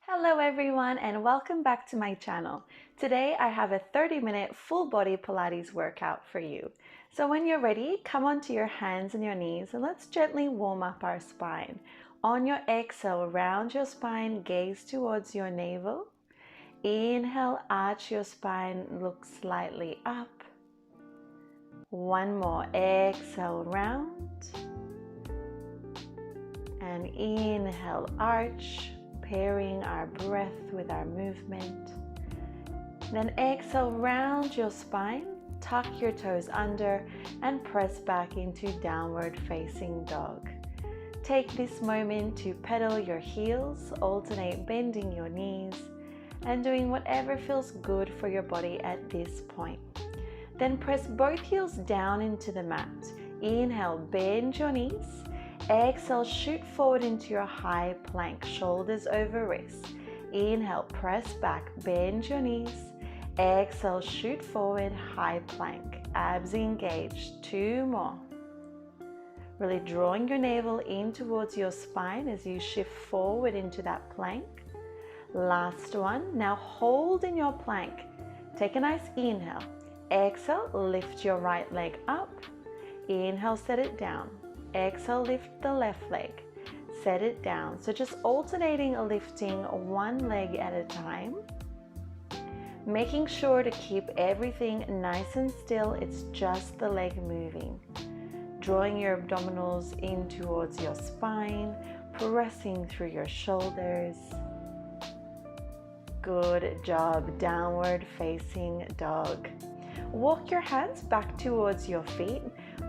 Hello everyone and welcome back to my channel. Today I have a 30-minute full body Pilates workout for you. So when you're ready, come onto your hands and your knees and let's gently warm up our spine. On your exhale, round your spine, gaze towards your navel. Inhale, arch your spine, look slightly up. One more, exhale, round. And inhale, arch. Pairing our breath with our movement. Then exhale, round your spine, tuck your toes under and press back into downward facing dog. Take this moment to pedal your heels, alternate bending your knees and doing whatever feels good for your body at this point. Then press both heels down into the mat. Inhale, bend your knees. Exhale, shoot forward into your high plank, shoulders over wrists. Inhale, press back, bend your knees. Exhale, shoot forward, high plank, abs engaged. Two more. Really drawing your navel in towards your spine as you shift forward into that plank. Last one. Now hold in your plank. Take a nice inhale. Exhale, lift your right leg up. Inhale, set it down. Exhale, lift the left leg, set it down. So just alternating lifting one leg at a time, making sure to keep everything nice and still. It's just the leg moving. Drawing your abdominals in towards your spine, pressing through your shoulders. Good job, downward facing dog. Walk your hands back towards your feet,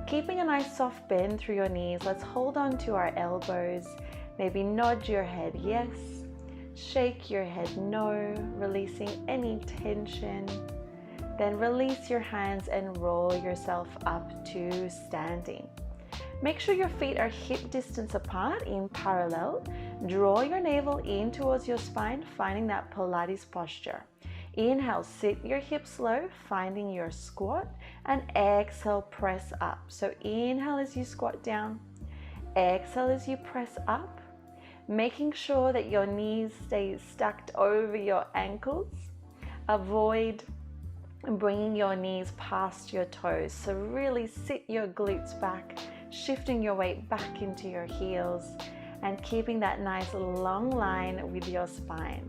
keeping a nice soft bend through your knees. Let's hold on to our elbows. Maybe nod your head yes, shake your head no, releasing any tension. Then release your hands and roll yourself up to standing. Make sure your feet are hip distance apart in parallel. Draw your navel in towards your spine, finding that Pilates posture. Inhale, sit your hips low, finding your squat, and exhale, press up. So inhale as you squat down, exhale as you press up, making sure that your knees stay stacked over your ankles. Avoid bringing your knees past your toes. So really sit your glutes back, shifting your weight back into your heels, and keeping that nice long line with your spine.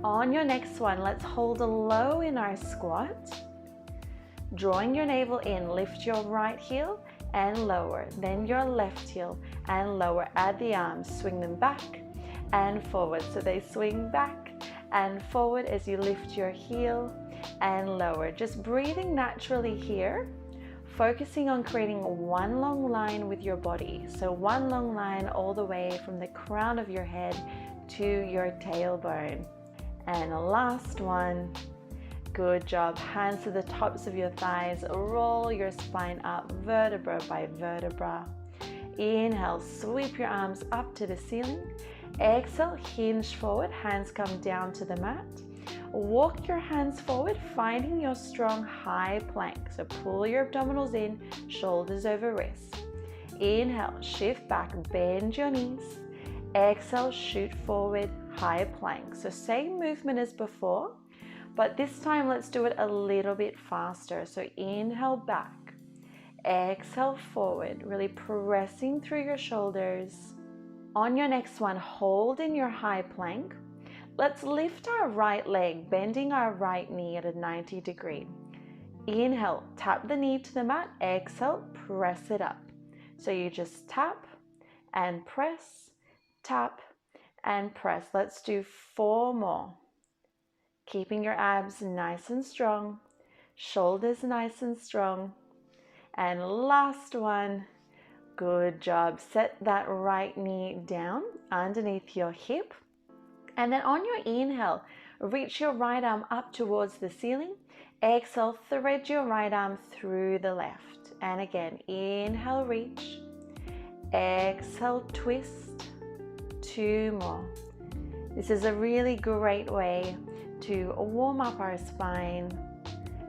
On your next one, let's hold a low in our squat. Drawing your navel in, lift your right heel and lower, then your left heel and lower. Add the arms, swing them back and forward. So they swing back and forward as you lift your heel and lower. Just breathing naturally here, focusing on creating one long line with your body. So one long line all the way from the crown of your head to your tailbone. And last one. Good job. Hands to the tops of your thighs. Roll your spine up vertebra by vertebra. Inhale, sweep your arms up to the ceiling. Exhale, hinge forward. Hands come down to the mat. Walk your hands forward, finding your strong high plank. So pull your abdominals in, shoulders over wrists. Inhale, shift back, bend your knees. Exhale, shoot forward, high plank. So same movement as before, but this time let's do it a little bit faster. So inhale back, exhale forward, really pressing through your shoulders. On your next one, hold in your high plank. Let's lift our right leg, bending our right knee at a 90 degree. Inhale, tap the knee to the mat. Exhale, press it up. So you just tap and press, tap and press. Let's do 4 more. Keeping your abs nice and strong, shoulders nice and strong. And last one. Good job. Set that right knee down underneath your hip. And then on your inhale, reach your right arm up towards the ceiling. Exhale, thread your right arm through the left. And again, inhale, reach. Exhale, twist. 2 more. This is a really great way to warm up our spine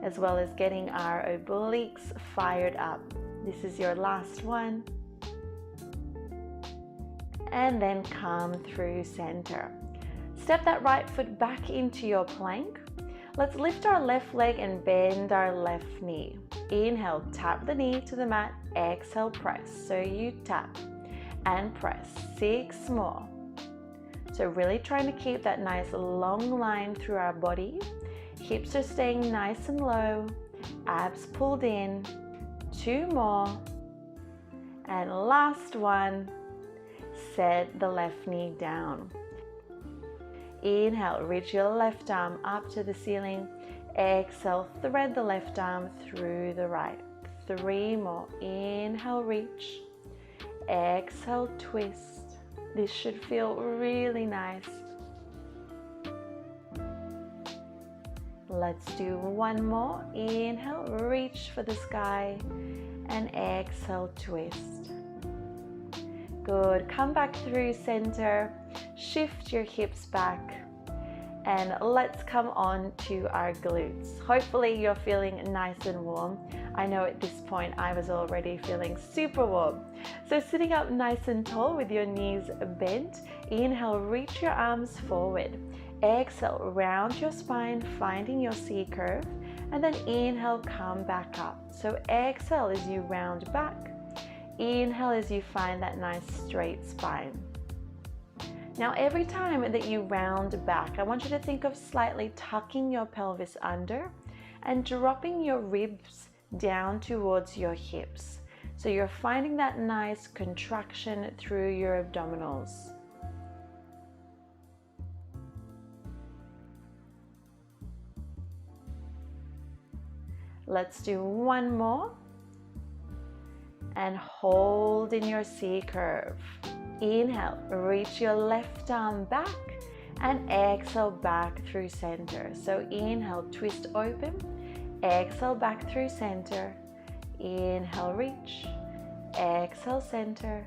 as well as getting our obliques fired up. This is your last one. And then come through center. Step that right foot back into your plank. Let's lift our left leg and bend our left knee. Inhale, tap the knee to the mat. Exhale, press. So you tap and press. 6 more. So really trying to keep that nice long line through our body. Hips are staying nice and low. Abs pulled in. 2 more. And last one. Set the left knee down. Inhale, reach your left arm up to the ceiling. Exhale, thread the left arm through the right. 3 more. Inhale, reach. Exhale, twist. This should feel really nice. Let's do 1 more. Inhale, reach for the sky. And exhale, twist. Good. Come back through center. Shift your hips back. And let's come on to our glutes. Hopefully you're feeling nice and warm. I know at this point I was already feeling super warm. So sitting up nice and tall with your knees bent. Inhale, reach your arms forward. Exhale, round your spine, finding your C curve. And then inhale, come back up. So exhale as you round back. Inhale as you find that nice straight spine. Now every time that you round back, I want you to think of slightly tucking your pelvis under and dropping your ribs down towards your hips. So you're finding that nice contraction through your abdominals. Let's do 1 more. And hold in your C curve. Inhale, reach your left arm back and exhale back through center. So inhale, twist open. Exhale back through center. Inhale, reach. Exhale, center.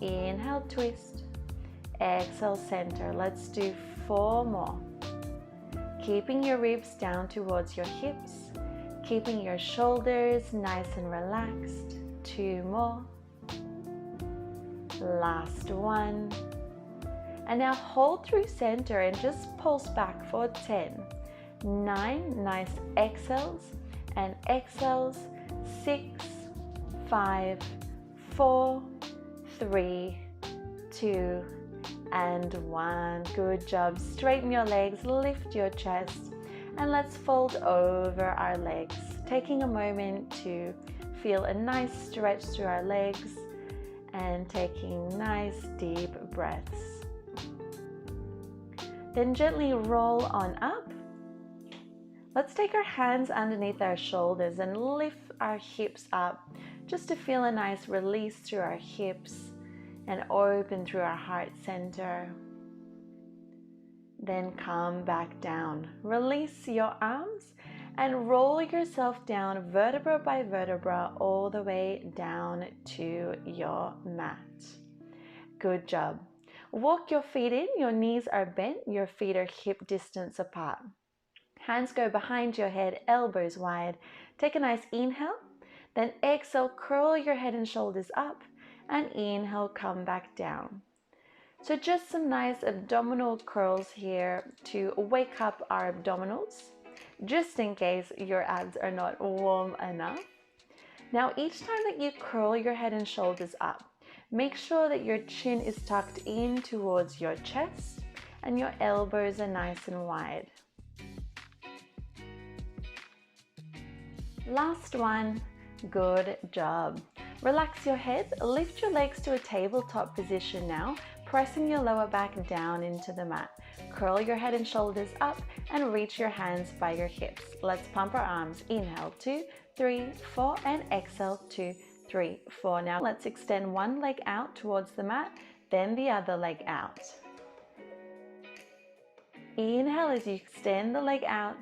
Inhale, twist. Exhale, center. Let's do 4 more. Keeping your ribs down towards your hips. Keeping your shoulders nice and relaxed. 2 more. Last one. And now hold through center and just pulse back for 10, 9, nice exhales and exhales, 6, 5, 4, 3, 2, and 1. Good job. Straighten your legs, lift your chest, and let's fold over our legs, taking a moment to feel a nice stretch through our legs and taking nice deep breaths. Then gently roll on up. Let's take our hands underneath our shoulders and lift our hips up just to feel a nice release through our hips and open through our heart center. Then come back down. Release your arms and roll yourself down vertebra by vertebra all the way down to your mat. Good job. Walk your feet in, your knees are bent, your feet are hip distance apart. Hands go behind your head, elbows wide. Take a nice inhale, then exhale, curl your head and shoulders up, and inhale, come back down. So just some nice abdominal curls here to wake up our abdominals, just in case your abs are not warm enough. Now each time that you curl your head and shoulders up, make sure that your chin is tucked in towards your chest and your elbows are nice and wide. Last one. Good job. Relax your head, lift your legs to a tabletop position now, pressing your lower back down into the mat. Curl your head and shoulders up and reach your hands by your hips. Let's pump our arms. Inhale, 2, 3, 4, and exhale, 2, 3, 4. Now let's extend one leg out towards the mat, then the other leg out. Inhale as you extend the leg out.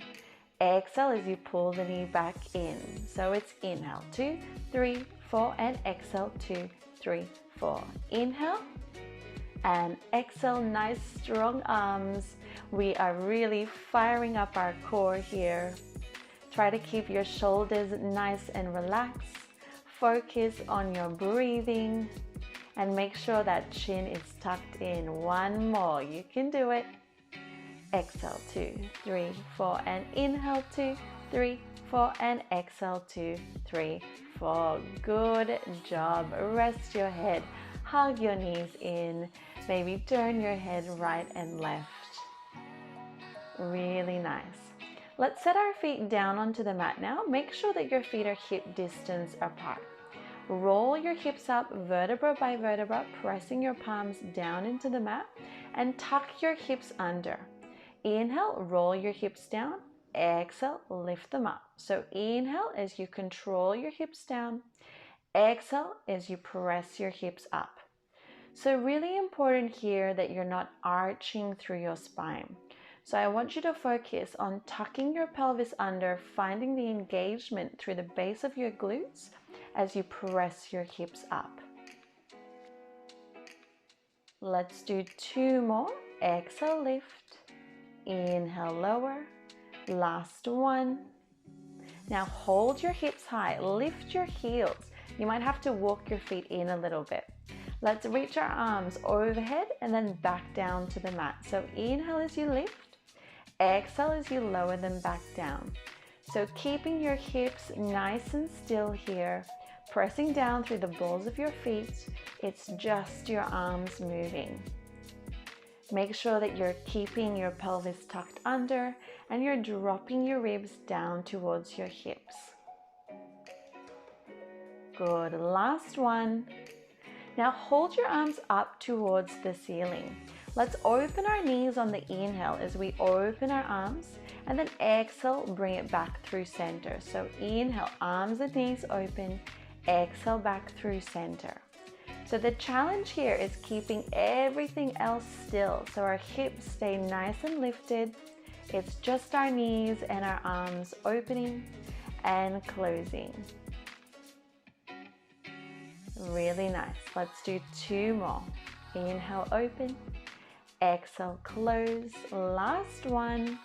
Exhale as you pull the knee back in. So it's inhale, 2, 3, 4, and exhale, 2, 3, 4. Inhale and exhale, nice strong arms. We are really firing up our core here. Try to keep your shoulders nice and relaxed. Focus on your breathing and make sure that chin is tucked in. One more, you can do it. exhale, 2, 3, 4, and inhale, 2, 3, 4, and exhale, 2, 3, 4. Good job. Rest your head, hug your knees in, maybe turn your head right and left. Really nice. Let's set our feet down onto the mat now. Make sure that your feet are hip distance apart. Roll your hips up vertebra by vertebra, pressing your palms down into the mat, and tuck your hips under. Inhale, roll your hips down. Exhale, lift them up. So inhale as you control your hips down. Exhale as you press your hips up. So really important here that you're not arching through your spine. So I want you to focus on tucking your pelvis under, finding the engagement through the base of your glutes as you press your hips up. Let's do 2 more. Exhale, lift. Inhale, lower. Last one. Now hold your hips high, lift your heels. You might have to walk your feet in a little bit. Let's reach our arms overhead and then back down to the mat. So inhale as you lift. Exhale as you lower them back down. So keeping your hips nice and still here, pressing down through the balls of your feet. It's just your arms moving. Make sure that you're keeping your pelvis tucked under and you're dropping your ribs down towards your hips. Good. Last one. Now hold your arms up towards the ceiling. Let's open our knees on the inhale as we open our arms, and then exhale, bring it back through center. So inhale, arms and knees open, exhale back through center. So the challenge here is keeping everything else still so our hips stay nice and lifted. It's just our knees and our arms opening and closing. Really nice. Let's do 2 more. Inhale, open. Exhale, close. Last one.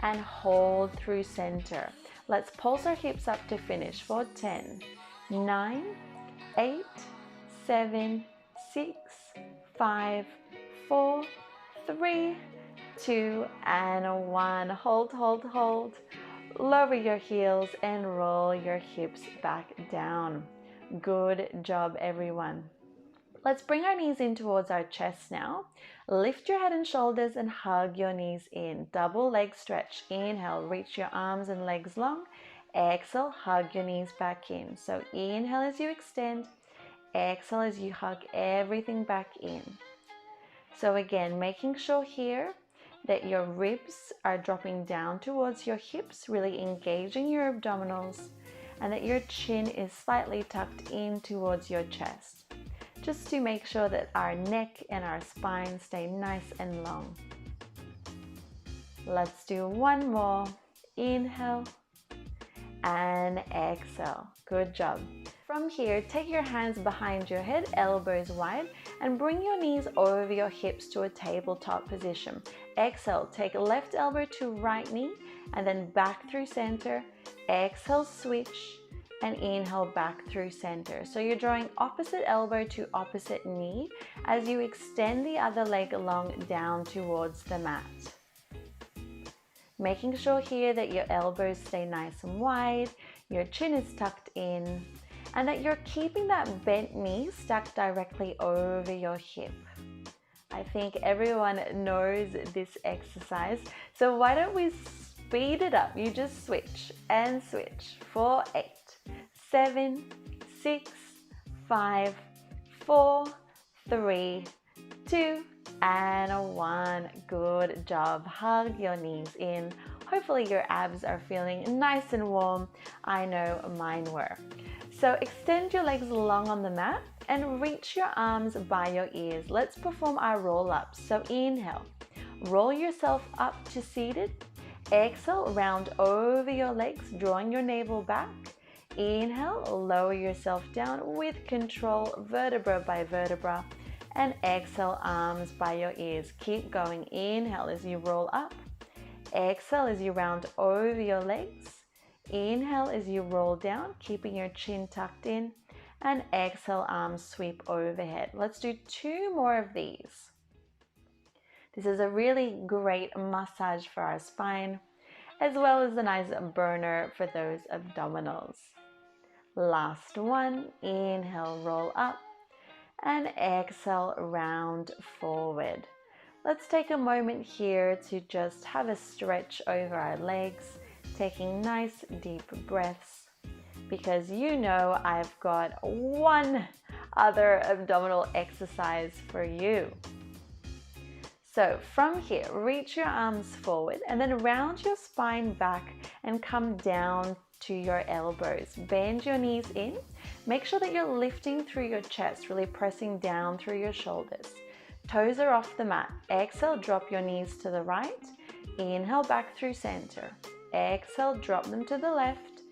And hold through center. Let's pulse our hips up to finish for 10, 9, 8, 7, 6, 5, 4, 3, 2, and 1. Hold, hold, hold. Lower your heels and roll your hips back down. Good job, everyone. Let's bring our knees in towards our chest now. Lift your head and shoulders and hug your knees in. Double leg stretch. Inhale, reach your arms and legs long. Exhale, hug your knees back in. So inhale as you extend. Exhale as you hug everything back in. So again, making sure here that your ribs are dropping down towards your hips, really engaging your abdominals, and that your chin is slightly tucked in towards your chest, just to make sure that our neck and our spine stay nice and long. Let's do 1 more. Inhale and exhale. Good job. From here, take your hands behind your head, elbows wide, and bring your knees over your hips to a tabletop position. Exhale, take left elbow to right knee, and then back through center. Exhale, switch, and inhale back through center. So you're drawing opposite elbow to opposite knee as you extend the other leg along down towards the mat. Making sure here that your elbows stay nice and wide, your chin is tucked in, and that you're keeping that bent knee stacked directly over your hip. I think everyone knows this exercise, so why don't we speed it up? You just switch and switch for 8, 7, 6, 5, 4, 3, 2, and 1. Good job. Hug your knees in. Hopefully your abs are feeling nice and warm. I know mine were. So extend your legs long on the mat and reach your arms by your ears. Let's perform our roll-ups. So inhale, roll yourself up to seated. Exhale, round over your legs, drawing your navel back. Inhale, lower yourself down with control, vertebra by vertebra. And exhale, arms by your ears. Keep going. Inhale as you roll up. Exhale as you round over your legs. Inhale as you roll down, keeping your chin tucked in. And exhale, arms sweep overhead. Let's do 2 more of these. This is a really great massage for our spine, as well as a nice burner for those abdominals. Last one, inhale, roll up, and exhale, round forward. Let's take a moment here to just have a stretch over our legs, taking nice deep breaths, because you know I've got one other abdominal exercise for you. So from here, reach your arms forward and then round your spine back and come down to your elbows. Bend your knees in. Make sure that you're lifting through your chest, really pressing down through your shoulders. Toes are off the mat. Exhale, drop your knees to the right. Inhale, back through center. Exhale, drop them to the left.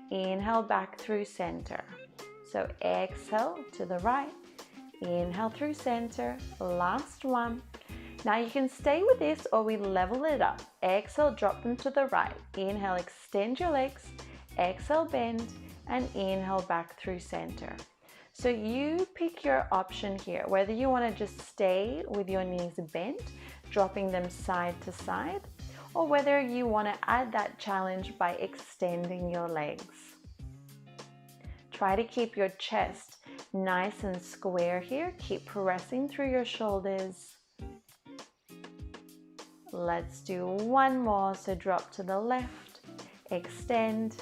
Inhale, back through center. So exhale to the right. Inhale through center. Last one. Now you can stay with this or we level it up. Exhale, drop them to the right. Inhale, extend your legs. Exhale, bend, and inhale back through center. So you pick your option here, whether you want to just stay with your knees bent, dropping them side to side, or whether you want to add that challenge by extending your legs. Try to keep your chest nice and square here. Keep pressing through your shoulders. Let's do one more. So drop to the left, extend,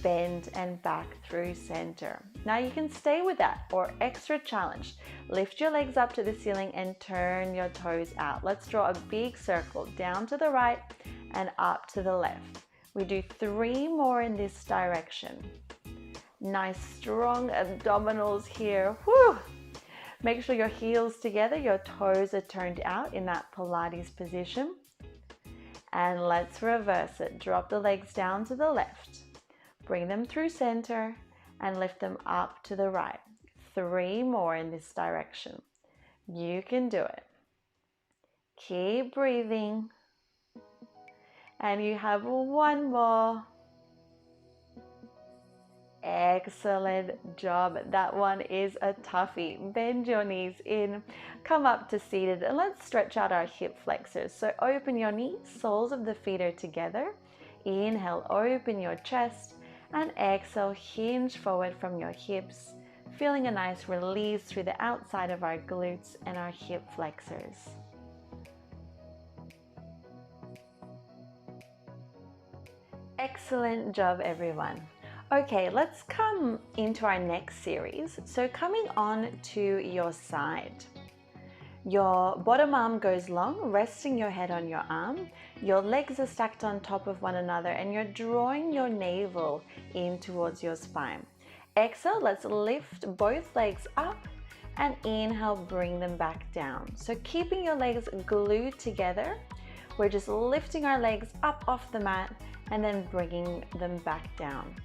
bend, and back through center. Now you can stay with that or extra challenge. Lift your legs up to the ceiling and turn your toes out. Let's draw a big circle down to the right and up to the left. We do 3 more in this direction. Nice strong abdominals here. Whew. Make sure your heels together, your toes are turned out in that Pilates position. And let's reverse it. Drop the legs down to the left. Bring them through center and lift them up to the right. 3 more in this direction. You can do it. Keep breathing. And you have 1 more. Excellent job. That one is a toughie. Bend your knees in, come up to seated, and let's stretch out our hip flexors. So open your knees, soles of the feet are together. Inhale, open your chest, and exhale, hinge forward from your hips, feeling a nice release through the outside of our glutes and our hip flexors. Excellent job, everyone. Okay, let's come into our next series. So coming on to your side. Your bottom arm goes long, resting your head on your arm. Your legs are stacked on top of one another and you're drawing your navel in towards your spine. Exhale, let's lift both legs up and inhale, bring them back down. So keeping your legs glued together, we're just lifting our legs up off the mat and then bringing them back down.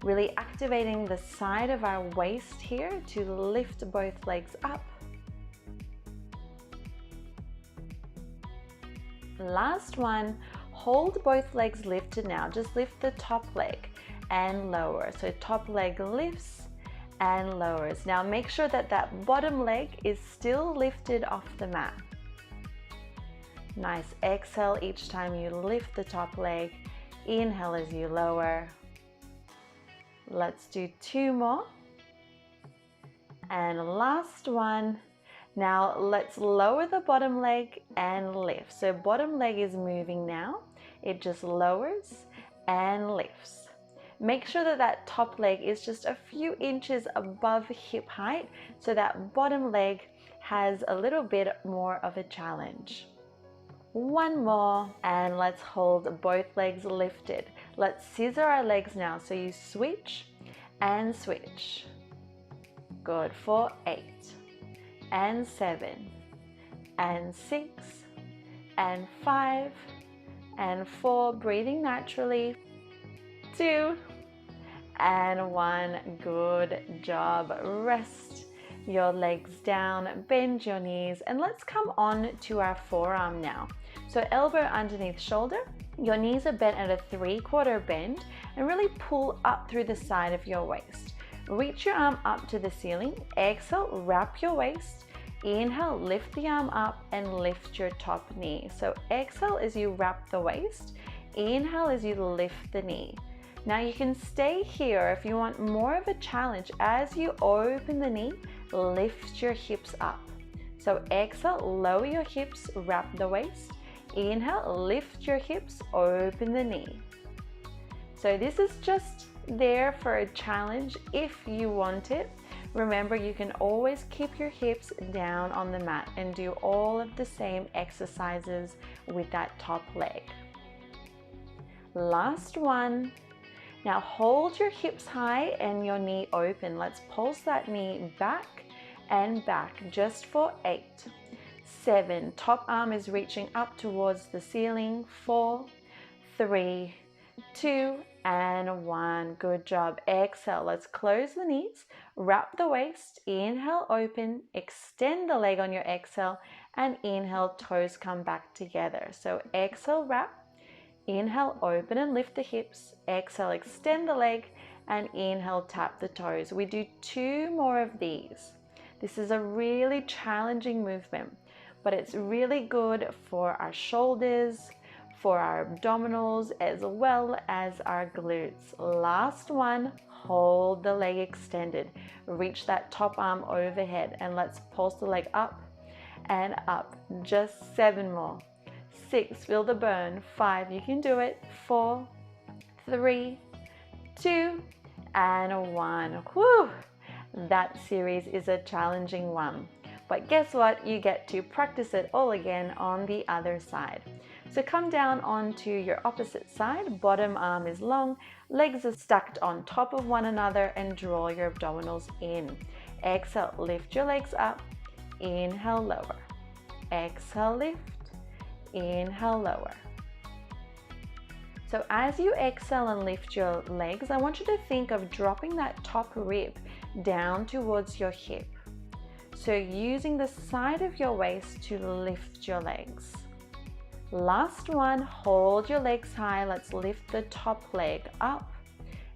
Really activating the side of our waist here to lift both legs up. Last one, hold both legs lifted now. Just lift the top leg and lower. So top leg lifts and lowers. Now make sure that that bottom leg is still lifted off the mat. Nice exhale each time you lift the top leg. Inhale as you lower. Let's do 2 more. And last one. Now let's lower the bottom leg and lift. So bottom leg is moving now. It just lowers and lifts. Make sure that that top leg is just a few inches above hip height so that bottom leg has a little bit more of a challenge. 1 more, and let's hold both legs lifted. Let's scissor our legs now. So you switch and switch. Good for 8 and 7 and 6 and 5 and 4. Breathing naturally. 2 and 1. Good job. Rest your legs down, bend your knees, and let's come on to our forearm now. So elbow underneath shoulder, your knees are bent at a 3/4 bend, and really pull up through the side of your waist. Reach your arm up to the ceiling, exhale, wrap your waist, Inhale, lift the arm up and lift your top knee. So exhale as you wrap the waist. Inhale as you lift the knee. Now you can stay here if you want more of a challenge. As you open the knee, lift your hips up. So exhale, lower your hips, wrap the waist. Inhale, lift your hips, open the knee. So this is just there for a challenge if you want it. Remember, you can always keep your hips down on the mat and do all of the same exercises with that top leg. Last one. Now hold your hips high and your knee open. Let's pulse that knee back and back just for 8, 7. Top arm is reaching up towards the ceiling. 4, 3, 2, and 1. Good job. Exhale. Let's close the knees. Wrap the waist. Inhale, open. Extend the leg on your exhale. And inhale, toes come back together. So exhale, wrap. Inhale, open and lift the hips. Exhale, extend the leg. And inhale, tap the toes. We do 2 more of these. This is a really challenging movement, but it's really good for our shoulders, for our abdominals, as well as our glutes. Last one, hold the leg extended. Reach that top arm overhead and let's pulse the leg up and up. Just 7 more. 6, feel the burn. 5, you can do it. 4, 3, 2, and 1. Whew! That series is a challenging one. But guess what? You get to practice it all again on the other side. So come down onto your opposite side. Bottom arm is long, legs are stacked on top of one another, and draw your abdominals in. Exhale, lift your legs up. Inhale, lower. Exhale, lift. Inhale, lower. So as you exhale and lift your legs, I want you to think of dropping that top rib down towards your hip. So using the side of your waist to lift your legs. Last one, hold your legs high. Let's lift the top leg up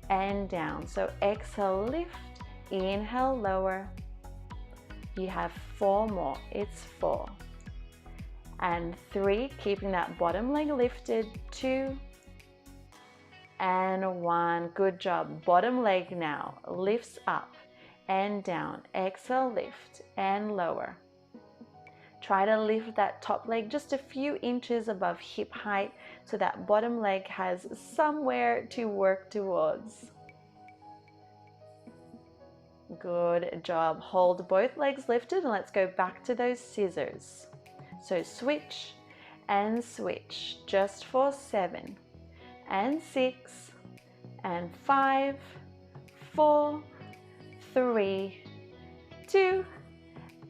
and down. So exhale, lift. Inhale, lower. You have 4 more. It's 4. And 3, keeping that bottom leg lifted. 2 and 1. Good job. Bottom leg now lifts up and down. Exhale, lift and lower. Try to lift that top leg just a few inches above hip height so that bottom leg has somewhere to work towards. Good job. Hold both legs lifted and let's go back to those scissors. So switch and switch just for 7 and 6 and 5, 4, 3, 2,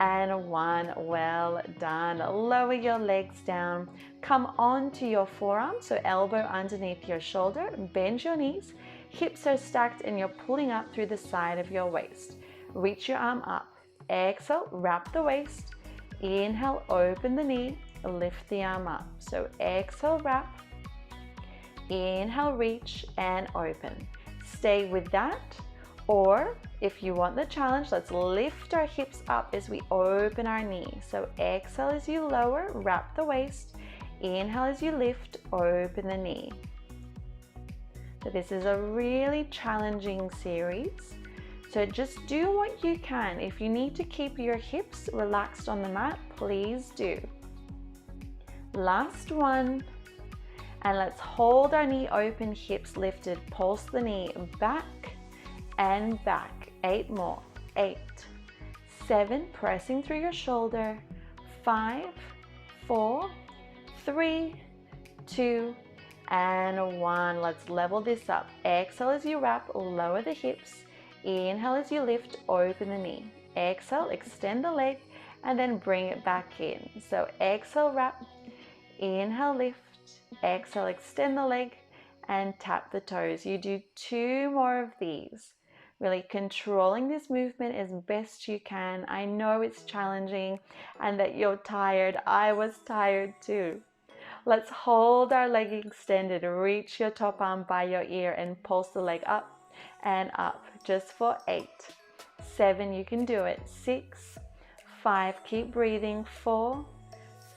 and 1. Well done. Lower your legs down. Come onto your forearm, so elbow underneath your shoulder. Bend your knees. Hips are stacked and you're pulling up through the side of your waist. Reach your arm up. Exhale, wrap the waist. Inhale, open the knee. Lift the arm up. So exhale, wrap. Inhale, reach and open. Stay with that. Or if you want the challenge, let's lift our hips up as we open our knee. So exhale as you lower, wrap the waist. Inhale as you lift, open the knee. So this is a really challenging series. So just do what you can. If you need to keep your hips relaxed on the mat, please do. Last one. And let's hold our knee open, hips lifted. Pulse the knee back and back. 8 more. 8, 7, pressing through your shoulder. 5, 4, 3, 2, and 1. Let's level this up. Exhale as you wrap, lower the hips. Inhale as you lift, open the knee. Exhale, extend the leg, and then bring it back in. So exhale, wrap. Inhale, lift. Exhale, extend the leg, and tap the toes. You do 2 more of these. Really controlling this movement as best you can. I know it's challenging and that you're tired. I was tired too. Let's hold our leg extended. Reach your top arm by your ear and pulse the leg up and up. Just for 8, 7, you can do it. 6, 5, keep breathing, 4,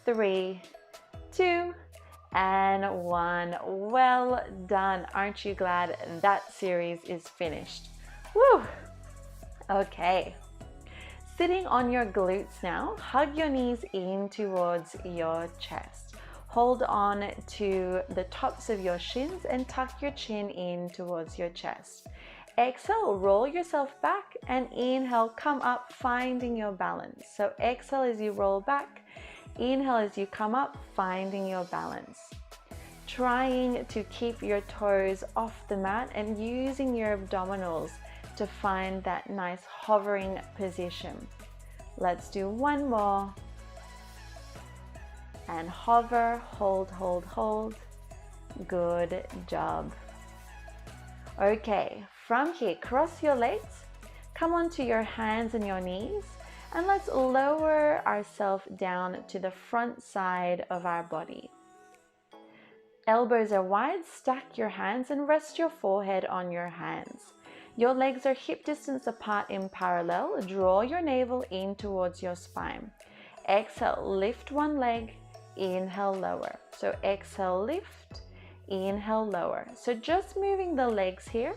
3, 2, and 1. Well done. Aren't you glad that series is finished? Woo! Okay. Sitting on your glutes now, hug your knees in towards your chest. Hold on to the tops of your shins and tuck your chin in towards your chest. Exhale, roll yourself back, and inhale, come up, finding your balance. So exhale as you roll back, inhale as you come up, finding your balance. Trying to keep your toes off the mat and using your abdominals to find that nice hovering position. Let's do one more. And hover, hold, hold, hold. Good job. Okay, from here, cross your legs, come onto your hands and your knees, and let's lower ourselves down to the front side of our body. Elbows are wide, stack your hands and rest your forehead on your hands. Your legs are hip distance apart in parallel. Draw your navel in towards your spine. Exhale, lift one leg, inhale, lower. So exhale, lift, inhale, lower. So just moving the legs here,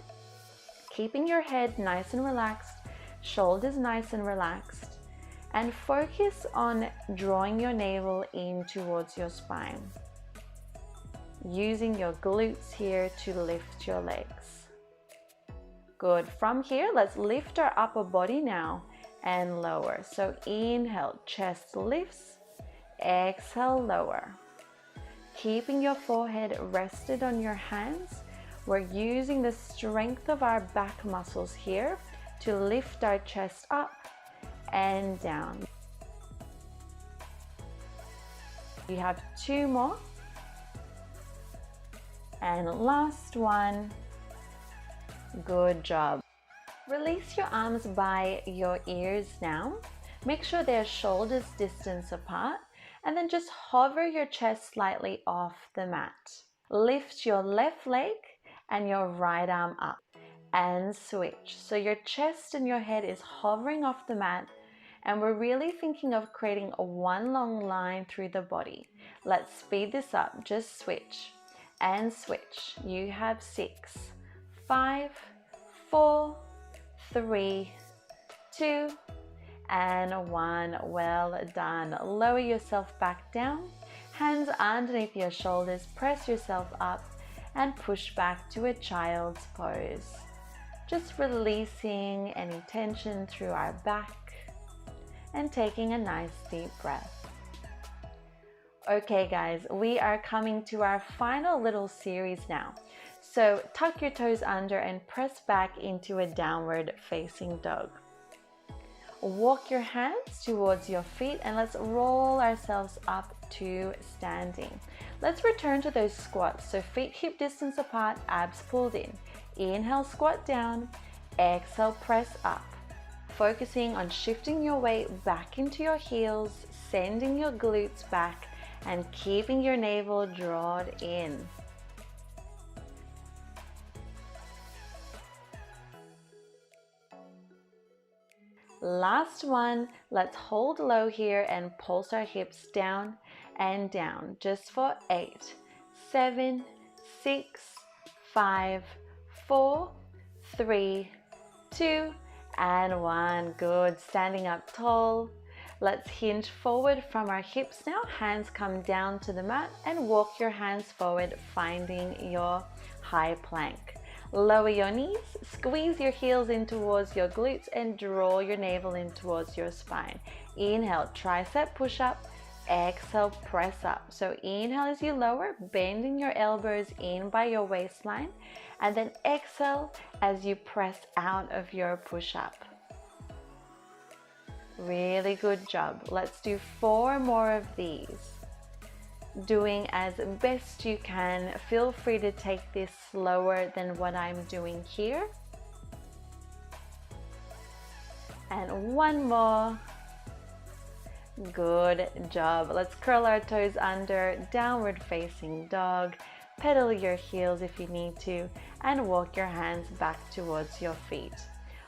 keeping your head nice and relaxed, shoulders nice and relaxed, and focus on drawing your navel in towards your spine. Using your glutes here to lift your legs. Good. From here, let's lift our upper body now and lower. So inhale, chest lifts, exhale, lower. Keeping your forehead rested on your hands, we're using the strength of our back muscles here to lift our chest up and down. We have 2 more. And last one. Good job. Release your arms by your ears now. Make sure they're shoulders distance apart, and then just hover your chest slightly off the mat. Lift your left leg and your right arm up and switch. So your chest and your head is hovering off the mat, and we're really thinking of creating one long line through the body. Let's speed this up. Just switch and switch. You have 6, 5, 4, 3, 2, and 1. Well done. Lower yourself back down, hands underneath your shoulders, press yourself up and push back to a child's pose. Just releasing any tension through our back and taking a nice deep breath. Okay guys, we are coming to our final little series now. So tuck your toes under and press back into a downward facing dog. Walk your hands towards your feet and let's roll ourselves up to standing. Let's return to those squats. So feet hip distance apart, abs pulled in. Inhale, squat down. Exhale, press up. Focusing on shifting your weight back into your heels, sending your glutes back, and keeping your navel drawn in. Last one, let's hold low here and pulse our hips down and down just for 8, 7, 6, 5, 4, 3, 2, and 1. Good. Standing up tall. Let's hinge forward from our hips now. Hands come down to the mat and walk your hands forward, finding your high plank. Lower your knees, squeeze your heels in towards your glutes and draw your navel in towards your spine. Inhale, tricep push up. Exhale, press up. So inhale as you lower, bending your elbows in by your waistline, and then exhale as you press out of your push up. Really good job. Let's do 4 more of these. Doing as best you can. Feel free to take this slower than what I'm doing here. And 1 more. Good job. Let's curl our toes under, downward facing dog. Pedal your heels if you need to, and walk your hands back towards your feet.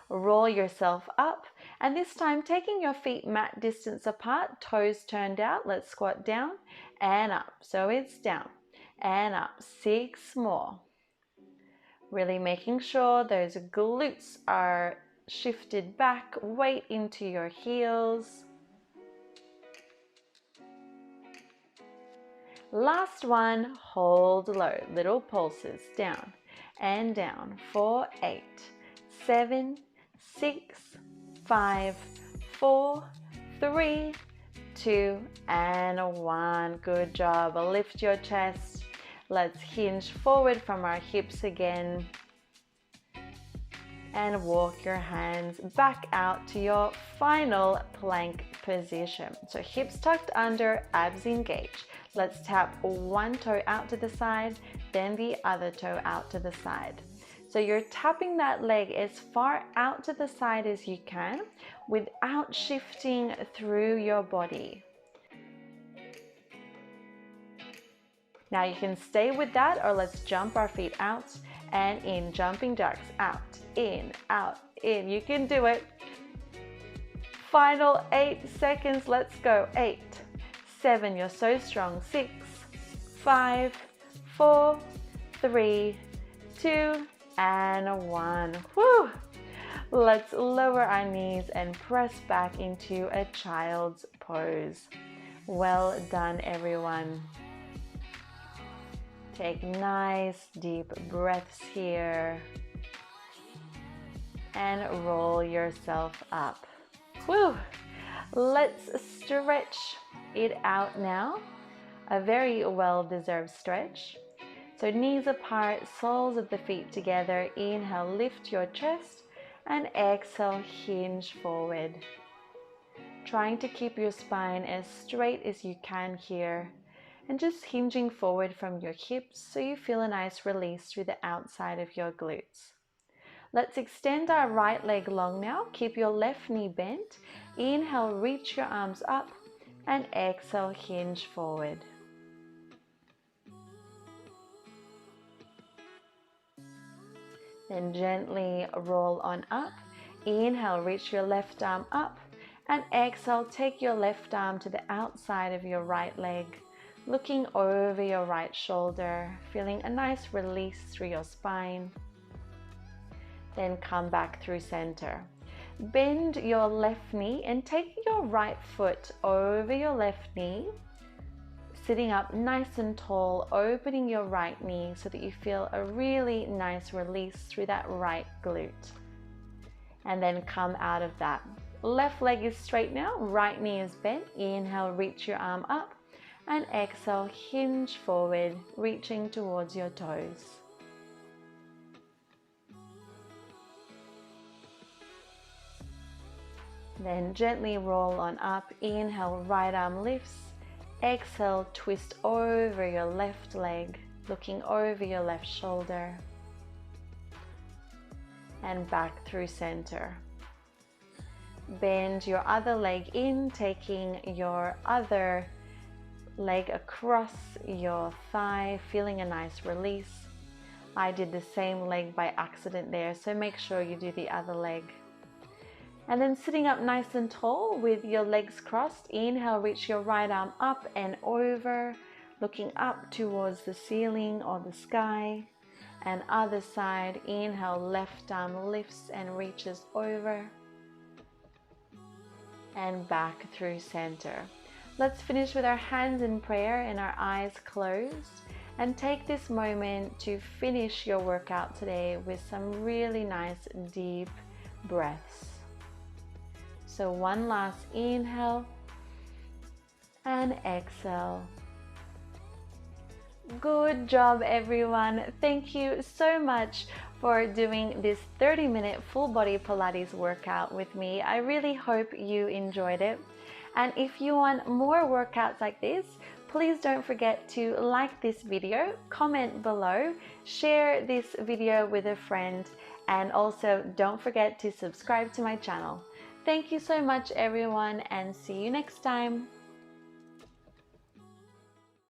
Roll yourself up And this time, taking your feet mat distance apart, toes turned out, let's squat down and up. So it's down and up. 6 more. Really making sure those glutes are shifted back, weight into your heels. Last one, hold low, little pulses, down and down. 4, 8, 7, 6, 5, 4, 3, 2, and 1. Good job. Lift your chest. Let's hinge forward from our hips again. And walk your hands back out to your final plank position. So hips tucked under, abs engaged. Let's tap one toe out to the side, then the other toe out to the side. So you're tapping that leg as far out to the side as you can without shifting through your body. Now you can stay with that, or let's jump our feet out and in. Jumping jacks, out, in, out, in. You can do it. Final 8 seconds. Let's go. 8, 7, you're so strong. 6, 5, 4, 3, 2, and 1. Whew. Let's lower our knees and press back into a child's pose. Well done, everyone. Take nice deep breaths here and roll yourself up. Whew. Let's stretch it out now. A very well-deserved stretch. So knees apart, soles of the feet together. Inhale, lift your chest, and exhale, hinge forward. Trying to keep your spine as straight as you can here, and just hinging forward from your hips so you feel a nice release through the outside of your glutes. Let's extend our right leg long now. Keep your left knee bent. Inhale, reach your arms up, and exhale, hinge forward. Then gently roll on up. Inhale, reach your left arm up, and exhale, take your left arm to the outside of your right leg, looking over your right shoulder, feeling a nice release through your spine. Then come back through center. Bend your left knee and take your right foot over your left knee, sitting up nice and tall, opening your right knee so that you feel a really nice release through that right glute. And then come out of that. Left leg is straight now, right knee is bent. Inhale, reach your arm up, and exhale, hinge forward, reaching towards your toes. Then gently roll on up. Inhale, right arm lifts. Exhale, twist over your left leg, looking over your left shoulder. And back through center. Bend your other leg in, taking your other leg across your thigh, feeling a nice release. I did the same leg by accident there, so make sure you do the other leg. And then sitting up nice and tall with your legs crossed. Inhale, reach your right arm up and over, looking up towards the ceiling or the sky. And other side, inhale, left arm lifts and reaches over. And back through center. Let's finish with our hands in prayer and our eyes closed. And take this moment to finish your workout today with some really nice deep breaths. So one last inhale and exhale. Good job, everyone. Thank you so much for doing this 30-minute full body Pilates workout with me. I really hope you enjoyed it. And if you want more workouts like this, please don't forget to like this video, comment below, share this video with a friend, and also don't forget to subscribe to my channel. Thank you so much, everyone, and see you next time.